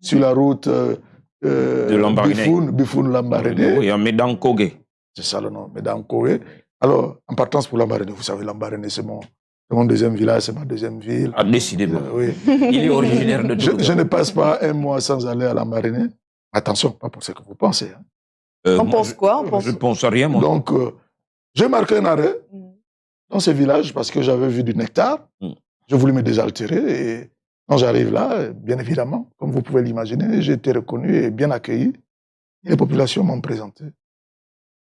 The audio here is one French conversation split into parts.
sur la route de Lambaréné. Bifoun-Lambaréné. Oui, à Médan-Kogé. C'est ça le nom, Médan-Kogé. Alors, en partance pour Lambaréné, vous savez, Lambaréné, c'est mon deuxième village, c'est ma deuxième ville. Ah, décidément. Oui. Il est originaire de Toulouse. Je ne passe pas un mois sans aller à Lambaréné. Attention, pas pour ce que vous pensez. Hein. On pense quoi? Je pense à rien, moi. Donc, j'ai marqué un arrêt dans ce village parce que j'avais vu du nectar. Je voulais me désaltérer et quand j'arrive là, bien évidemment, comme vous pouvez l'imaginer, j'ai été reconnu et bien accueilli. Les populations m'ont présenté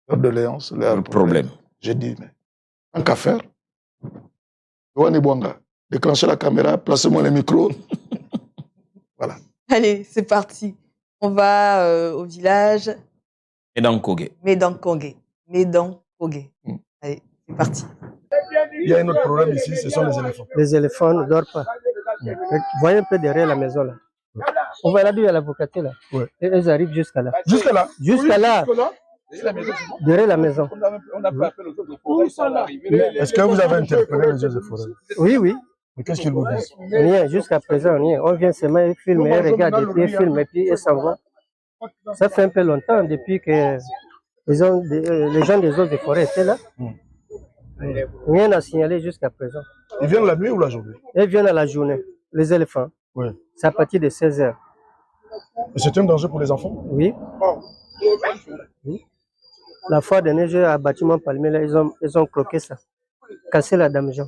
leurs doléances, leurs problèmes. J'ai dit, mais en qu'à faire, Yoane Bouanga, déclenchez la caméra, placez-moi les micros. Voilà. Allez, c'est parti. On va au village. Médan-Kogé. Médan-Kogé. Médan-Kogé. Allez, c'est parti. Il y a un autre problème ici, ce sont les éléphants. Les éléphants ne dorment pas. Voyez un peu derrière la maison là. On va là d'où il y a l'avocaté là. Ouais. Et elles arrivent jusqu'à là. Jusqu'à là? Jusqu'à là. Derrière la maison. Est-ce que vous avez interpellé les eaux et forêts? Oui, oui. Mais qu'est-ce qu'ils vous disent? Rien, jusqu'à présent, rien. On vient seulement, ils filment, ils regardent, et puis ils filment, et puis ils s'en vont. Ça fait un peu longtemps depuis que les gens des eaux et forêts étaient là. Rien à signaler jusqu'à présent. Ils viennent la nuit ou la journée? Ils viennent à la journée, les éléphants. Oui. C'est à partir de 16 h. Et c'est un danger pour les enfants? Oui. La fois dernière, j'ai à bâtiment Palmier, là, ils ont croqué ça, cassé la dame Jean.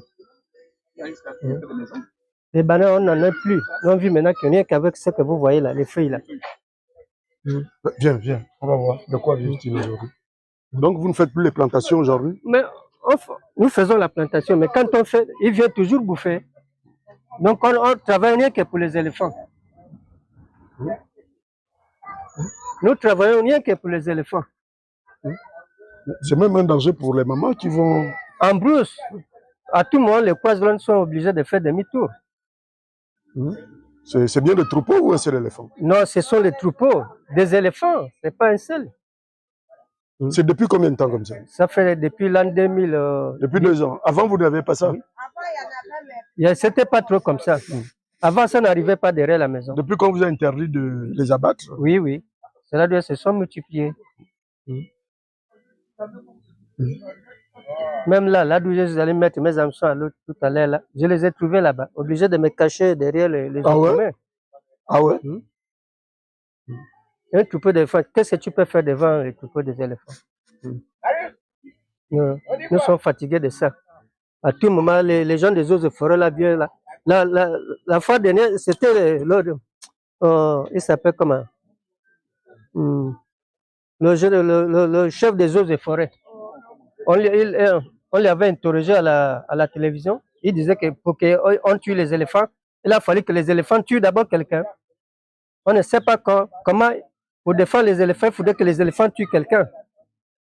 Les bananes, on n'en a plus. On vit maintenant qu'il n'y a qu'avec ce que vous voyez là, les feuilles là. Viens, on va voir de quoi vivent-ils aujourd'hui. Donc vous ne faites plus les plantations aujourd'hui? Mais nous faisons la plantation, mais quand on fait, ils viennent toujours bouffer. Donc on travaille rien que pour les éléphants. Nous travaillons rien que pour les éléphants. C'est même un danger pour les mamans qui vont... En brousse, à tout moment, les croisements sont obligés de faire demi-tour. C'est bien le troupeau ou un seul éléphant? Non, ce sont les troupeaux des éléphants, ce n'est pas un seul. C'est depuis combien de temps comme ça? Ça fait depuis l'an 2000. Depuis 2 ans. Avant, vous n'avez pas ça? C'était pas trop comme ça. Avant, ça n'arrivait pas derrière la maison. Depuis quand vous avez interdit de les abattre? Oui, oui. Cela doit se sont multipliés. Même là d'où je suis allé mettre mes hameçons à l'autre tout à l'heure, là, je les ai trouvés là-bas, obligé de me cacher derrière les ouais? Ah ouais? Un troupeau d'éléphants, qu'est-ce que tu peux faire devant les troupeaux des éléphants? Nous sommes fatigués de ça. À tout moment, les gens des eaux et forêts là viennent là. La fois dernière, c'était il s'appelle comment? Le chef des eaux et forêts. On lui avait interrogé à la télévision. Il disait que pour qu'on tue les éléphants, il a fallu que les éléphants tuent d'abord quelqu'un. On ne sait pas comment, pour défendre les éléphants, il faudrait que les éléphants tuent quelqu'un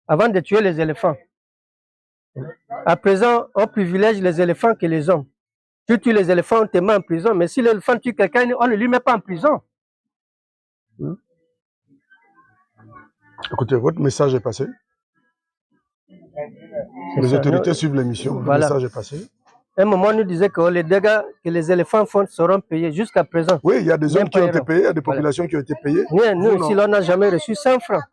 avant de tuer les éléphants. À présent, on privilège les éléphants que les hommes. Tu tues les éléphants, on te met en prison. Mais si l'éléphant tue quelqu'un, on ne lui met pas en prison. Écoutez, votre message est passé. Les autorités suivent l'émission. Voilà. Le message est passé. À un moment, on nous disait que les dégâts que les éléphants font seront payés jusqu'à présent. Oui, il y a des hommes qui ont été payés, il y a des populations qui ont été payées. Nous, ici, on n'a jamais reçu 100 francs.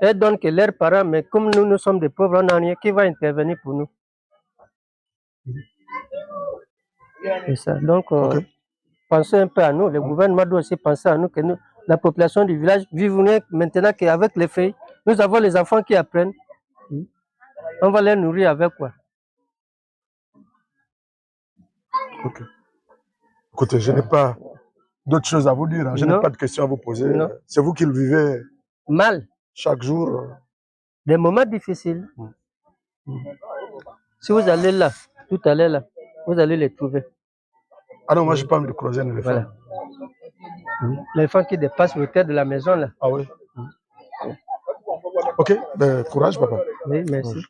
Et donc, leurs parents, mais comme nous sommes des pauvres, on n'a rien qui va intervenir pour nous. C'est ça. Donc, pensez un peu à nous. Le gouvernement doit aussi penser à nous, que nous, la population du village, vivons maintenant qu'avec les filles, nous avons les enfants qui apprennent. On va les nourrir avec quoi? Ok. Écoutez, je n'ai pas d'autres choses à vous dire. Hein. Je n'ai pas de questions à vous poser. C'est vous qui le vivez mal chaque jour. Des moments difficiles. Si vous allez là, tout à l'heure, là, vous allez les trouver. Ah non, moi, je n'ai pas envie de croiser un éléphant. Voilà. L'éléphant qui dépasse le terre de la maison, là. Ah oui. Ok, ben, courage, papa. Oui, merci.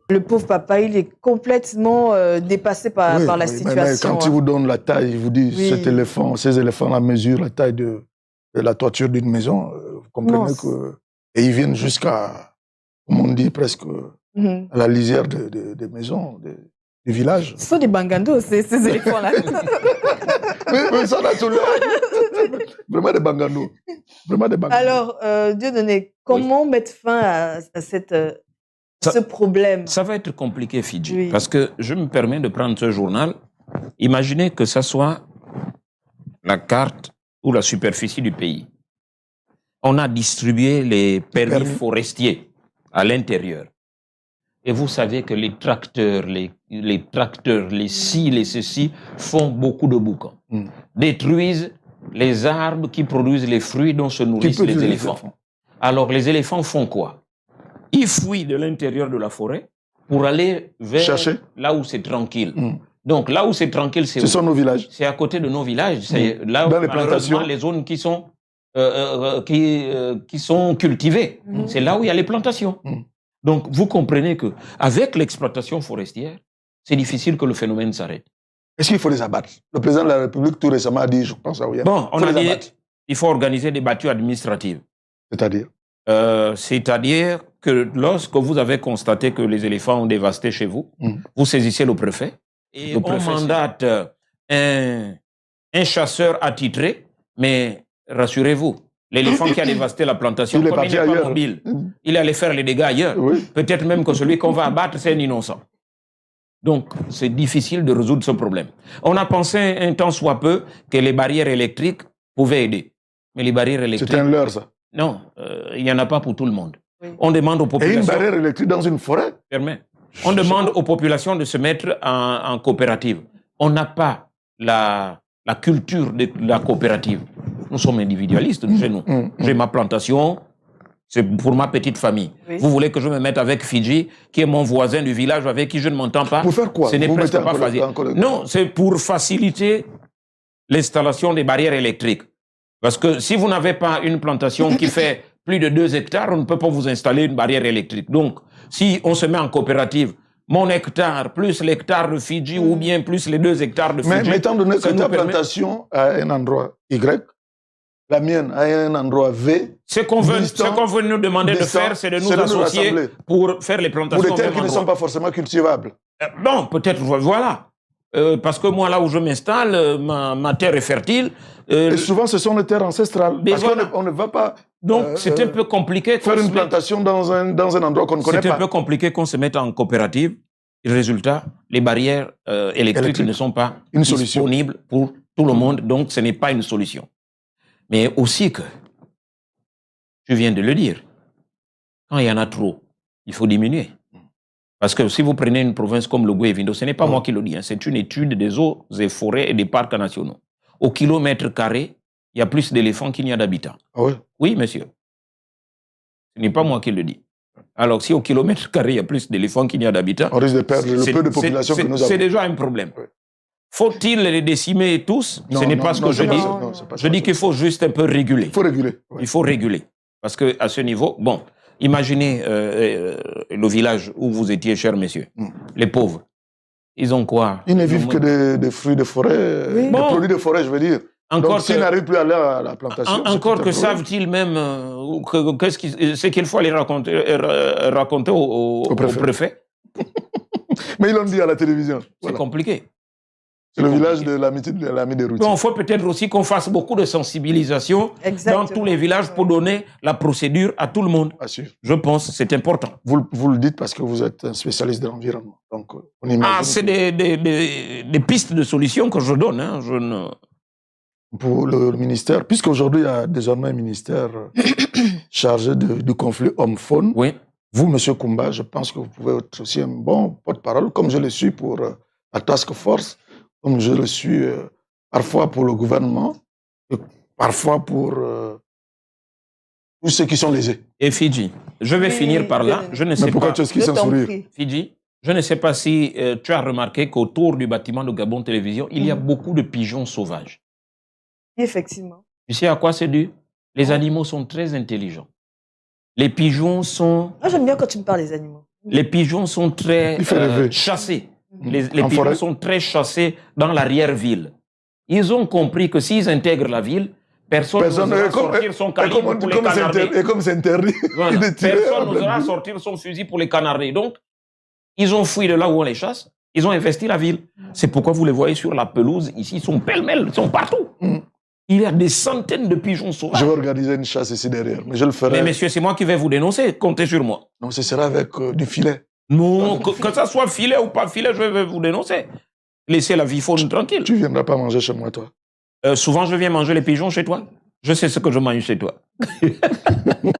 Le pauvre papa, il est complètement dépassé par la situation. Quand il vous donne la taille, il vous dit ces éléphants-là mesurent la taille de la toiture d'une maison. Vous comprenez que... Et ils viennent jusqu'à, comme on dit, presque à la lisière des maisons, du village. Ce sont des bangandos, ces éléphants-là. Mais ça a tout Vraiment des banganos. Vraiment des banganos. Alors, Dieudonné, comment mettre fin à ce problème? Ça va être compliqué, Fidji, Oui. parce que je me permets de prendre ce journal. Imaginez que ça soit la carte ou la superficie du pays. On a distribué les permis forestiers à l'intérieur. Et vous savez que les tracteurs, les ci, les ceci, font beaucoup de boucan. Détruisent les arbres qui produisent les fruits dont se nourrissent les éléphants. Alors, les éléphants font quoi? Ils fuient de l'intérieur de la forêt pour aller vers là où c'est tranquille. Donc, là où c'est tranquille, ce sont nos villages. C'est à côté de nos villages. C'est là où, dans les plantations, les zones qui sont cultivées. C'est là où il y a les plantations. Donc, vous comprenez que avec l'exploitation forestière, c'est difficile que le phénomène s'arrête. Est-ce qu'il faut les abattre? Le président de la République, tout récemment, a dit, je pense à rien. Bon, on a dit qu'il faut organiser des battues administratives. C'est-à-dire c'est-à-dire que lorsque vous avez constaté que les éléphants ont dévasté chez vous, vous saisissez le préfet et on mandate un chasseur attitré, mais rassurez-vous, l'éléphant qui a dévasté la plantation, comme il n'est pas mobile, il allait faire les dégâts ailleurs. Oui. Peut-être même que celui qu'on va abattre, c'est un innocent. Donc, c'est difficile de résoudre ce problème. On a pensé un temps soit peu que les barrières électriques pouvaient aider. Mais les barrières électriques... C'est un leurre, ça. Non, il n'y en a pas pour tout le monde. Oui. On demande aux populations... Et une barrière électrique dans une forêt? On demande aux populations de se mettre en coopérative. On n'a pas la culture de la coopérative. Nous sommes individualistes chez nous. J'ai ma plantation, c'est pour ma petite famille. Oui. Vous voulez que je me mette avec Fidji, qui est mon voisin du village avec qui je ne m'entends pas? Pour faire quoi? Ce n'est presque pas facile. Non, c'est pour faciliter l'installation des barrières électriques. Parce que si vous n'avez pas une plantation qui fait plus de 2 hectares, on ne peut pas vous installer une barrière électrique. Donc, si on se met en coopérative, mon hectare plus l'hectare de Fidji ou bien plus les 2 hectares de Fidji... Mais étant donné que ta plantation a un endroit Y, la mienne a un endroit V... Ce qu'on veut nous demander de faire, c'est de nous associer pour faire les plantations. Pour des terres qui ne sont pas forcément cultivables. Bon, peut-être, voilà. Parce que moi, là où je m'installe, ma terre est fertile. Et souvent, ce sont les terres ancestrales. Parce qu'on ne va pas... Donc, c'est un peu compliqué. Faire une plantation dans un endroit qu'on ne connaît pas. C'est un peu compliqué qu'on se mette en coopérative. Résultat, les barrières électriques ne sont pas disponibles pour tout le monde. Donc, ce n'est pas une solution. Mais aussi que, je viens de le dire, quand il y en a trop, il faut diminuer. Parce que si vous prenez une province comme le Goué-Vindo, ce n'est pas moi qui le dis, hein, c'est une étude des eaux et forêts et des parcs nationaux. Au kilomètre carré, il y a plus d'éléphants qu'il n'y a d'habitants. Ah oui? Oui, monsieur. Ce n'est pas moi qui le dis. Alors, si au kilomètre carré, il y a plus d'éléphants qu'il n'y a d'habitants... On risque de perdre le peu de population que nous avons. C'est déjà un problème. Oui. Faut-il les décimer tous? Ce n'est pas ce que je dis. Je dis qu'il faut juste un peu réguler. Il faut réguler. Oui. Il faut réguler. Parce qu'à ce niveau, bon... Imaginez le village où vous étiez, chers messieurs. Les pauvres. Ils ont quoi? Ils ne vivent que des fruits de forêt, des produits de forêt, je veux dire. Encore donc, s'ils n'arrivent plus à aller à la plantation... Encore que savent-ils même ce qu'il faut aller raconter au préfet? Mais ils l'ont dit à la télévision. C'est compliqué. C'est le village de l'ami des routiers. Bon, il faut peut-être aussi qu'on fasse beaucoup de sensibilisation dans tous les villages pour donner la procédure à tout le monde. Je pense que c'est important. Vous le dites parce que vous êtes un spécialiste de l'environnement. Donc, on imagine c'est des pistes de solutions que je donne. Hein. Pour le ministère, puisqu'aujourd'hui, il y a désormais un ministère chargé du conflit homme-faune. Oui. Vous, M. Koumba, je pense que vous pouvez être aussi un bon porte-parole, comme je le suis pour la task force, comme je le suis parfois pour le gouvernement, et parfois pour tous ceux qui sont lésés. Et Fidji, je vais finir par là. Je ne sais Mais pourquoi tu esquisses un sourire? Fidji, je ne sais pas si tu as remarqué qu'autour du bâtiment de Gabon Télévision, il y a beaucoup de pigeons sauvages. Effectivement. Tu sais à quoi c'est dû? Les animaux sont très intelligents. Les pigeons sont... Moi, j'aime bien quand tu me parles des animaux. Les pigeons sont très chassés. Les pigeons sont très chassés dans l'arrière-ville. Ils ont compris que s'ils intègrent la ville, personne n'osera sortir son calibre pour les canarder. Et comme c'est interdit, voilà. Personne n'osera sortir son fusil pour les canarder. Donc, ils ont fui de là où on les chasse Ils ont investi la ville. C'est pourquoi vous les voyez sur la pelouse. Ici, ils sont pêle-mêle, ils sont partout. Il y a des centaines de pigeons sauvages. Je vais organiser une chasse ici derrière, mais je le ferai. Mais messieurs, c'est moi qui vais vous dénoncer. Comptez sur moi. Non, ce sera avec du filet. Non, que ça soit filet ou pas filet, je vais vous dénoncer. Laissez la vie faune tranquille. Tu viendras pas manger chez moi, toi. Souvent, je viens manger les pigeons chez toi. Je sais ce que je mange chez toi.